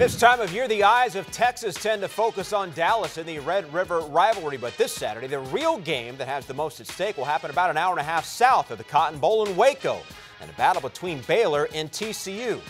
This time of year, the eyes of Texas tend to focus on Dallas in the Red River rivalry. But this Saturday, the real game that has the most at stake will happen about an hour and a half south of the Cotton Bowl in Waco, and a battle between Baylor and TCU.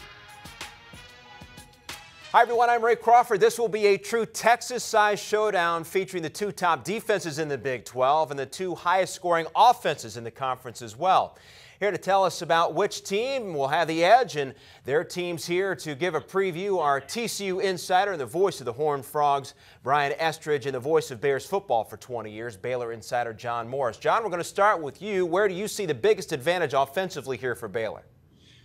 Hi, everyone. I'm Ray Crawford. This will be a true Texas-sized showdown featuring the two top defenses in the Big 12 and the two highest-scoring offenses in the conference as well. Here to tell us about which team will have the edge and their teams here to give a preview are TCU insider and the voice of the Horned Frogs, Brian Estridge, and the voice of Bears football for 20 years, Baylor insider John Morris. John, we're going to start with you. Where do you see the biggest advantage offensively here for Baylor?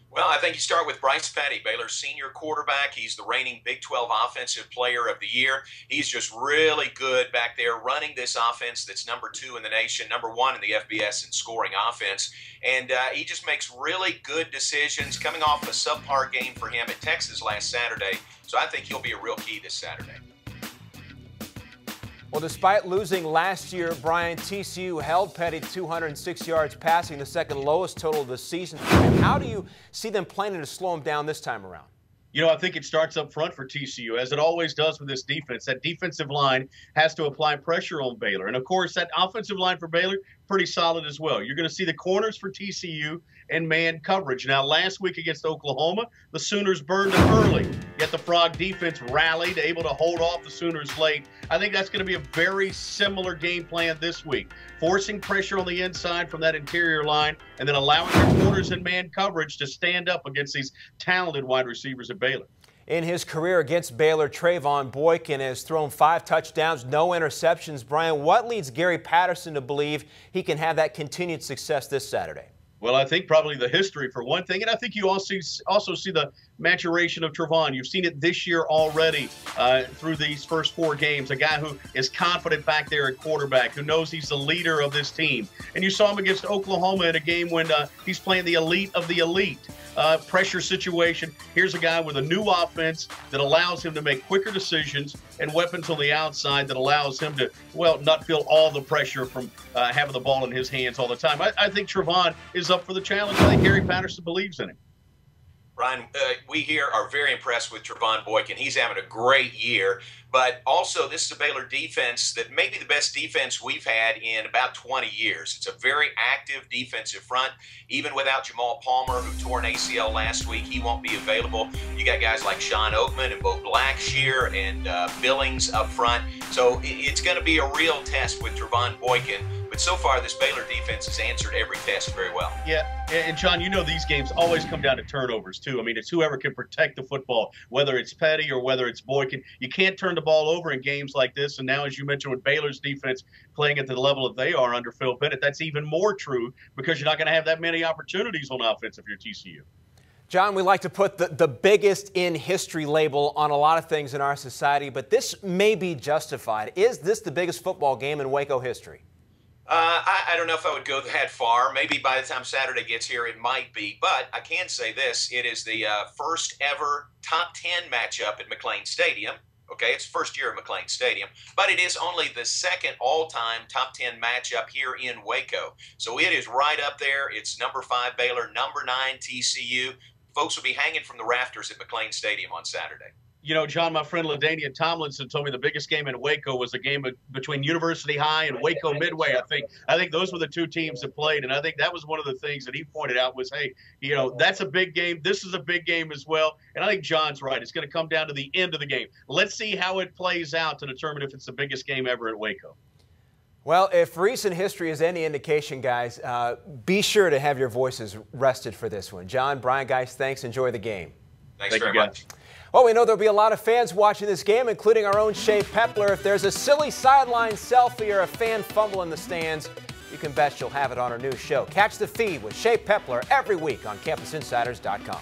Well, I think you start with Bryce Petty, Baylor's senior quarterback. He's the reigning Big 12 Offensive Player of the Year. He's just really good back there running this offense that's number 2 in the nation, number 1 in the FBS in scoring offense. And he just makes really good decisions coming off a subpar game for him at Texas last Saturday. So I think he'll be a real key this Saturday. Well, despite losing last year, Brian, TCU held Petty 206 yards passing, the second lowest total of the season. How do you see them planning to slow him down this time around? You know, I think it starts up front for TCU, as it always does with this defense. That defensive line has to apply pressure on Baylor. And, of course, that offensive line for Baylor, pretty solid as well. You're going to see the corners for TCU and man coverage. Now, last week against Oklahoma, the Sooners burned them early, yet the Frog defense rallied, able to hold off the Sooners late. I think that's going to be a very similar game plan this week, forcing pressure on the inside from that interior line and then allowing your corners and man coverage to stand up against these talented wide receivers at Baylor. In his career against Baylor, Trayvon Boykin has thrown 5 touchdowns, no interceptions. Brian, what leads Gary Patterson to believe he can have that continued success this Saturday? Well, I think probably the history for one thing, and I think you also see the maturation of Trayvon. You've seen it this year already through these first 4 games. A guy who is confident back there at quarterback, who knows he's the leader of this team. And you saw him against Oklahoma in a game when he's playing the elite of the elite. Pressure situation. Here's a guy with a new offense that allows him to make quicker decisions and weapons on the outside that allows him to, well, not feel all the pressure from having the ball in his hands all the time. I think Trayvon is up for the challenge. I think Gary Patterson believes in him. Brian, we here are very impressed with Trayvon Boykin. He's having a great year, but also this is a Baylor defense that may be the best defense we've had in about 20 years. It's a very active defensive front. Even without Jamal Palmer, who tore an ACL last week, he won't be available. You got guys like Sean Oakman and Bo Blackshear and Billings up front. So it's going to be a real test with Trayvon Boykin. But so far, this Baylor defense has answered every test very well. Yeah, and John, you know these games always come down to turnovers, too. I mean, it's whoever can protect the football, whether it's Petty or whether it's Boykin. You can't turn the ball over in games like this. And now, as you mentioned, with Baylor's defense playing at the level that they are under Phil Bennett, that's even more true because you're not going to have that many opportunities on offense if you're TCU. John, we like to put the biggest in history label on a lot of things in our society, but this may be justified. Is this the biggest football game in Waco history? I don't know if I would go that far. Maybe by the time Saturday gets here, it might be. But I can say this. It is the first ever top 10 matchup at McLean Stadium. Okay, it's first year at McLean Stadium. But it is only the second all-time top 10 matchup here in Waco. So it is right up there. It's number 5 Baylor, number 9 TCU. Folks will be hanging from the rafters at McLean Stadium on Saturday. You know, John, my friend LaDainian Tomlinson told me the biggest game in Waco was a game between University High and Waco Midway. I think those were the two teams that played, and I think that was one of the things that he pointed out was, hey, you know, that's a big game. This is a big game as well, and I think John's right. It's going to come down to the end of the game. Let's see how it plays out to determine if it's the biggest game ever at Waco. Well, if recent history is any indication, guys, be sure to have your voices rested for this one. John, Brian, guys, thanks. Enjoy the game. Thanks very much. Well, we know there'll be a lot of fans watching this game, including our own Shea Pepler. If there's a silly sideline selfie or a fan fumble in the stands, you can bet she'll have it on her new show. Catch the feed with Shea Pepler every week on CampusInsiders.com.